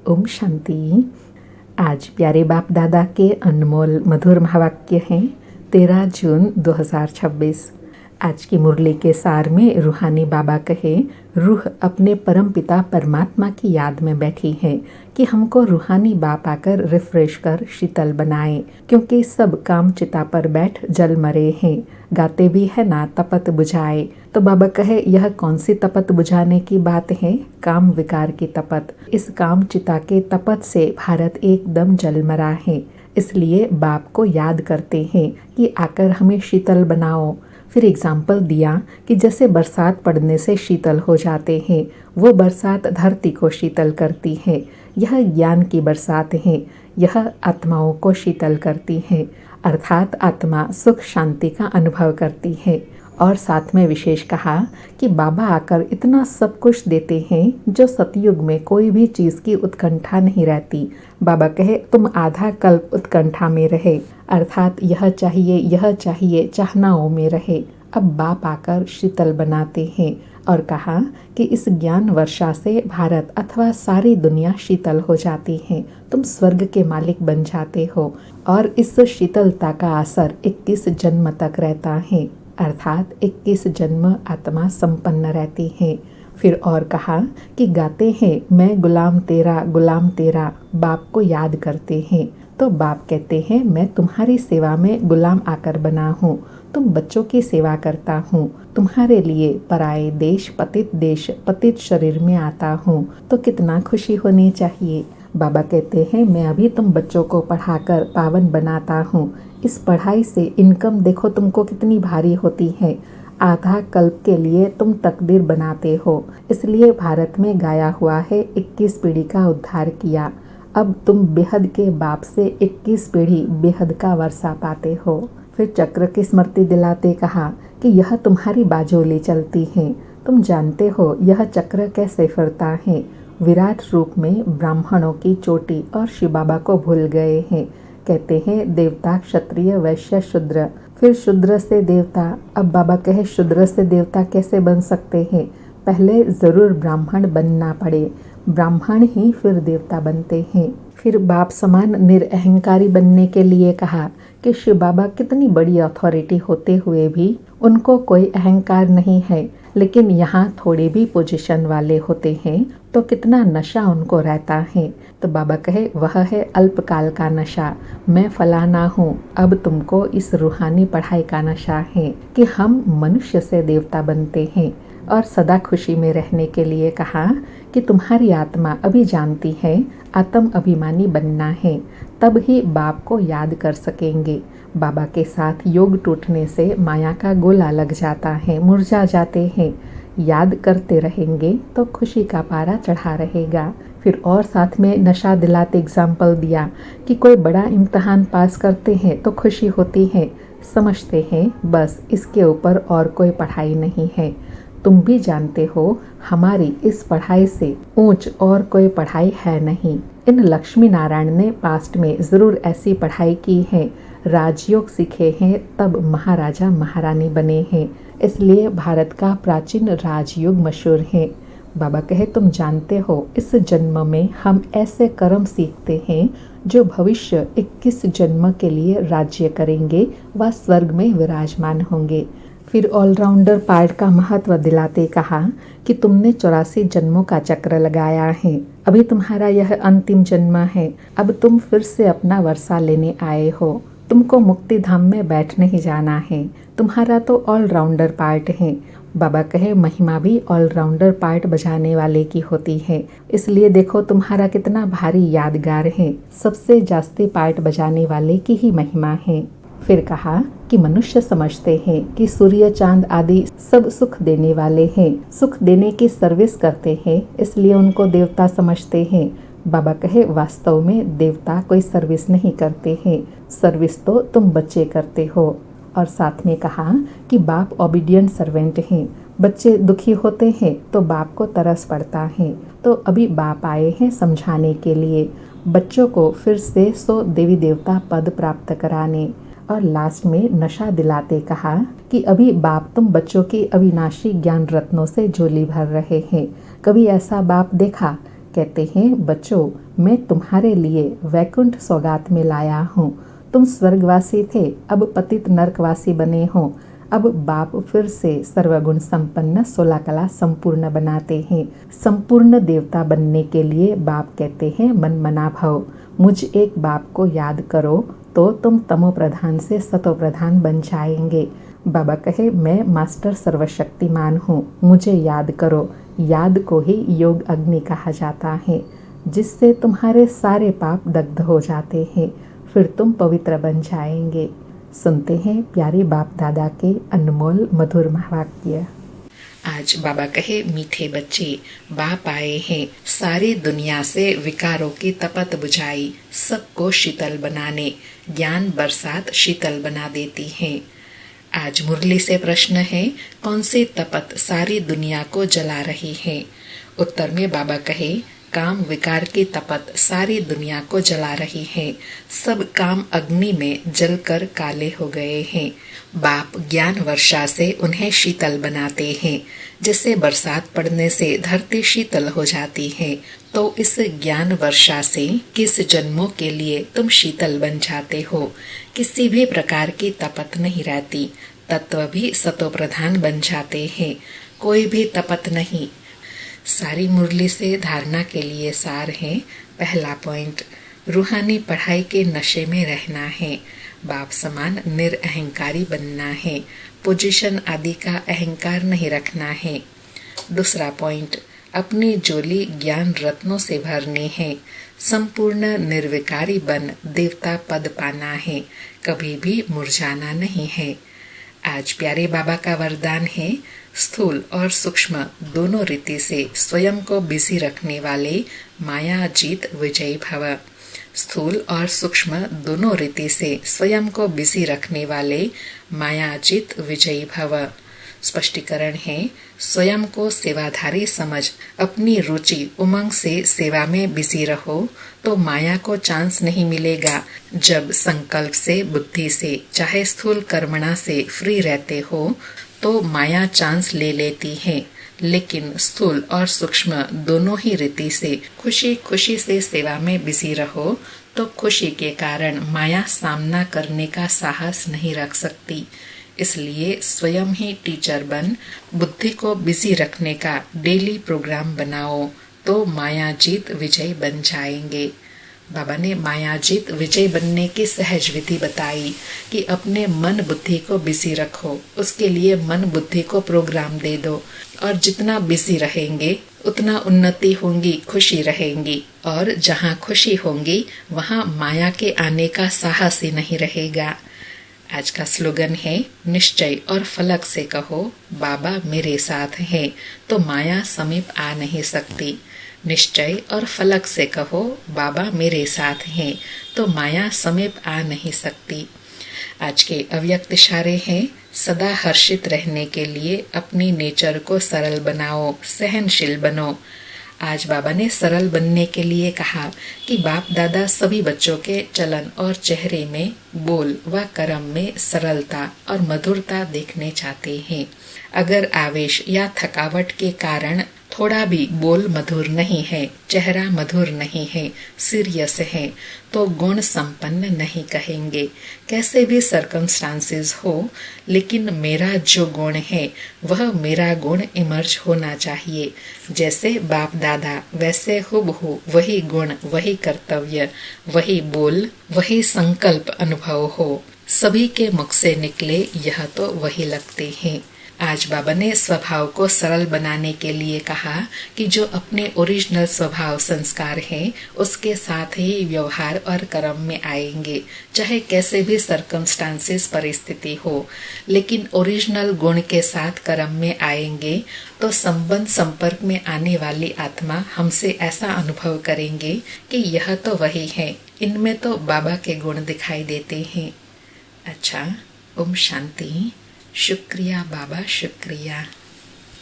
ओम शांति। आज प्यारे बाप दादा के अनमोल मधुर महावाक्य हैं 13 जून 2026। आज की मुरली के सार में रूहानी बाबा कहे, रूह अपने परम पिता परमात्मा की याद में बैठी है कि हमको रूहानी बाप आकर रिफ्रेश कर शीतल बनाए, क्योंकि सब काम चिता पर बैठ जल मरे हैं। गाते भी है ना तपत बुझाए। तो बाबा कहे, यह कौन सी तपत बुझाने की बात है? काम विकार की तपत। इस काम चिता के तपत से भारत एकदम जल मरा है। इसलिए बाप को याद करते हैं कि आकर हमें शीतल बनाओ। फिर एग्जाम्पल दिया कि जैसे बरसात पड़ने से शीतल हो जाते हैं, वो बरसात धरती को शीतल करती है। यह ज्ञान की बरसात है, यह आत्माओं को शीतल करती है, अर्थात आत्मा सुख शांति का अनुभव करती है। और साथ में विशेष कहा कि बाबा आकर इतना सब कुछ देते हैं जो सतयुग में कोई भी चीज़ की उत्कंठा नहीं रहती। बाबा कहे, तुम आधा कल्प उत्कंठा में रहे, अर्थात यह चाहिए चाहनाओं में रहे। अब बाप आकर शीतल बनाते हैं और कहा कि इस ज्ञान वर्षा से भारत अथवा सारी दुनिया शीतल हो जाती है। तुम स्वर्ग के मालिक बन जाते हो और इस शीतलता का असर 21 जन्म तक रहता है, अर्थात 21 जन्म आत्मा संपन्न रहती है। फिर और कहा कि गाते हैं, मैं गुलाम तेरा, बाप को याद करते हैं। तो बाप कहते हैं, मैं तुम्हारी सेवा में गुलाम आकर बना हूँ, तुम बच्चों की सेवा करता हूँ, तुम्हारे लिए पराए देश पतित शरीर में आता हूँ, तो कितना खुशी होनी चाहिए। बाबा कहते हैं, मैं अभी तुम बच्चों को पढ़ाकर पावन बनाता हूँ। इस पढ़ाई से इनकम देखो तुमको कितनी भारी होती है। आधा कल्प के लिए तुम तकदीर बनाते हो, इसलिए भारत में गाया हुआ है 21 पीढ़ी का उद्धार किया। अब तुम बेहद के बाप से 21 पीढ़ी बेहद का वर्षा पाते हो। फिर चक्र की स्मृति दिलाते कहा कि यह तुम्हारी बाजोली चलती है, तुम जानते हो यह चक्र कैसे फिरता है। विराट रूप में ब्राह्मणों की चोटी और शिव बाबा को भूल गए हैं। कहते हैं देवता, क्षत्रिय, वैश्य, शूद्र, फिर शूद्र से देवता। अब बाबा कहे, शूद्र से देवता कैसे बन सकते हैं? पहले ज़रूर ब्राह्मण बनना पड़े, ब्राह्मण ही फिर देवता बनते हैं। फिर बाप समान निरअहंकारी बनने के लिए कहा कि शिव बाबा कितनी बड़ी अथॉरिटी होते हुए भी उनको कोई अहंकार नहीं है, लेकिन यहाँ थोड़े भी पोजीशन वाले होते हैं तो कितना नशा उनको रहता है। तो बाबा कहे, वह है अल्पकाल का नशा, मैं फलाना हूँ। अब तुमको इस रूहानी पढ़ाई का नशा है कि हम मनुष्य से देवता बनते हैं। और सदा खुशी में रहने के लिए कहा कि तुम्हारी आत्मा अभी जानती है आत्म अभिमानी बनना है, तब ही बाप को याद कर सकेंगे। बाबा के साथ योग टूटने से माया का गोला लग जाता है, मुरझा जाते हैं। याद करते रहेंगे तो खुशी का पारा चढ़ा रहेगा। फिर और साथ में नशा दिलाते एग्जाम्पल दिया कि कोई बड़ा इम्तहान पास करते हैं तो खुशी होती है, समझते हैं बस इसके ऊपर और कोई पढ़ाई नहीं है। तुम भी जानते हो हमारी इस पढ़ाई से ऊंच और कोई पढ़ाई है नहीं। इन लक्ष्मी नारायण ने पास्ट में ज़रूर ऐसी पढ़ाई की है, राजयोग सीखे हैं, तब महाराजा महारानी बने हैं, इसलिए भारत का प्राचीन राजयोग मशहूर है। बाबा कहे, तुम जानते हो इस जन्म में हम ऐसे कर्म सीखते हैं जो भविष्य 21 जन्म के लिए राज्य करेंगे व स्वर्ग में विराजमान होंगे। फिर ऑलराउंडर पार्ट का महत्व दिलाते कहा कि तुमने 84 जन्मों का चक्र लगाया है, अभी तुम्हारा यह अंतिम जन्म है। अब तुम फिर से अपना वर्षा लेने आए हो, तुमको मुक्ति धाम में बैठ नहीं जाना है, तुम्हारा तो ऑलराउंडर पार्ट है। बाबा कहे, महिमा भी ऑलराउंडर पार्ट बजाने वाले की होती है, इसलिए देखो तुम्हारा कितना भारी यादगार है, सबसे जास्ती पार्ट बजाने वाले की ही महिमा है। फिर कहा कि मनुष्य समझते हैं कि सूर्य चांद आदि सब सुख देने वाले हैं, सुख देने की सर्विस करते हैं, इसलिए उनको देवता समझते हैं। बाबा कहे, वास्तव में देवता कोई सर्विस नहीं करते हैं, सर्विस तो तुम बच्चे करते हो। और साथ में कहा कि बाप ओबीडियंट सर्वेंट हैं, बच्चे दुखी होते हैं तो बाप को तरस पड़ता है। तो अभी बाप आए हैं समझाने के लिए, बच्चों को फिर से 100 देवी देवता पद प्राप्त कराने। और लास्ट में नशा दिलाते कहा कि अभी बाप तुम बच्चों की अविनाशी ज्ञान रत्नों से झोली भर रहे हैं। कभी ऐसा बाप देखा कहते हैं, बच्चों मैं तुम्हारे लिए वैकुंठ सौगात में लाया हूँ। तुम स्वर्गवासी थे, अब पतित नरकवासी बने हो। अब बाप फिर से सर्वगुण संपन्न 16 कला संपूर्ण बनाते हैं। संपूर्ण देवता बनने के लिए बाप कहते हैं, मन मना भव। मुझ एक बाप को याद करो तो तुम तमो प्रधान से सतो प्रधान बन जाएंगे। बाबा कहे, मैं मास्टर सर्वशक्तिमान हूँ, मुझे याद करो। याद को ही योग अग्नि कहा जाता है, जिससे तुम्हारे सारे पाप दग्ध हो जाते हैं, फिर तुम पवित्र बन जाएंगे। सुनते हैं प्यारे बाप दादा के अनमोल मधुर महावाक्य। आज बाबा कहे, मीठे बच्चे, बाप आए हैं सारी दुनिया से विकारों की तपत बुझाई, सबको शीतल बनाने। ज्ञान बरसात शीतल बना देती है। आज मुरली से प्रश्न है, कौन सी तपत सारी दुनिया को जला रही है? उत्तर में बाबा कहे, काम विकार की तपत सारी दुनिया को जला रही है। सब काम अग्नि में जलकर काले हो गए हैं। बाप ज्ञान वर्षा से उन्हें शीतल बनाते हैं। जिससे बरसात पड़ने से धरती शीतल हो जाती है, तो इस ज्ञान वर्षा से किस जन्मों के लिए तुम शीतल बन जाते हो। किसी भी प्रकार की तपत नहीं रहती। तत्व भी सतो प्रधान बन जाते हैं, कोई भी तपत नहीं। सारी मुरली से धारणा के लिए सार है। पहला पॉइंट, रूहानी पढ़ाई के नशे में रहना है। बाप समान निरअहंकारी बनना है। पोजीशन आदि का अहंकार नहीं रखना है। दूसरा पॉइंट, अपनी झोली ज्ञान रत्नों से भरनी है। संपूर्ण निर्विकारी बन देवता पद पाना है, कभी भी मुरझाना नहीं है। आज प्यारे बाबा का वरदान है, स्थूल और सूक्ष्म दोनों रीति से स्वयं को बिजी रखने वाले माया जीत विजयी भव। स्थूल और सूक्ष्म दोनों रीति से स्वयं को बिजी रखने वाले माया जीत विजयी भव। स्पष्टीकरण है, स्वयं को सेवाधारी समझ अपनी रुचि उमंग से सेवा में बिजी रहो तो माया को चांस नहीं मिलेगा। जब संकल्प से, बुद्धि से, चाहे स्थूल कर्मणा से फ्री रहते हो तो माया चांस ले लेती है। लेकिन स्थूल और सूक्ष्म दोनों ही रीति से खुशी खुशी से सेवा में बिजी रहो तो खुशी के कारण माया सामना करने का साहस नहीं रख सकती। इसलिए स्वयं ही टीचर बन बुद्धि को बिजी रखने का डेली प्रोग्राम बनाओ तो माया जीत विजय बन जाएंगे। बाबा ने माया जीत विजय बनने की सहज विधि बताई कि अपने मन बुद्धि को बिजी रखो। उसके लिए मन बुद्धि को प्रोग्राम दे दो और जितना बिजी रहेंगे उतना उन्नति होंगी, खुशी रहेंगी। और जहाँ खुशी होंगी वहाँ माया के आने का साहस ही नहीं रहेगा। आज का स्लोगन है, निश्चय और फलक से कहो बाबा मेरे साथ हैं तो माया समीप आ नहीं सकती। निश्चय और फलक से कहो बाबा मेरे साथ हैं तो माया समीप आ नहीं सकती। आज के अव्यक्त इशारे हैं, सदा हर्षित रहने के लिए अपनी नेचर को सरल बनाओ, सहनशील बनो। आज बाबा ने सरल बनने के लिए कहा कि बाप दादा सभी बच्चों के चलन और चेहरे में, बोल व कर्म में सरलता और मधुरता देखने चाहते हैं। अगर आवेश या थकावट के कारण थोड़ा भी बोल मधुर नहीं है, चेहरा मधुर नहीं है, सीरियस है, तो गुण संपन्न नहीं कहेंगे। कैसे भी सर्कमस्टांसेस हो, लेकिन मेरा जो गुण है वह मेरा गुण इमर्ज होना चाहिए। जैसे बाप दादा वैसे हुबहू वही गुण, वही कर्तव्य, वही बोल, वही संकल्प अनुभव हो। सभी के मुख से निकले यह तो वही लगते हैं। आज बाबा ने स्वभाव को सरल बनाने के लिए कहा कि जो अपने ओरिजिनल स्वभाव संस्कार हैं उसके साथ ही व्यवहार और कर्म में आएंगे, चाहे कैसे भी सर्कमस्टांसेस परिस्थिति हो, लेकिन ओरिजिनल गुण के साथ कर्म में आएंगे तो संबंध संपर्क में आने वाली आत्मा हमसे ऐसा अनुभव करेंगे कि यह तो वही है, इनमें तो बाबा के गुण दिखाई देते हैं। अच्छा, ओम शांति। शुक्रिया बाबा, शुक्रिया।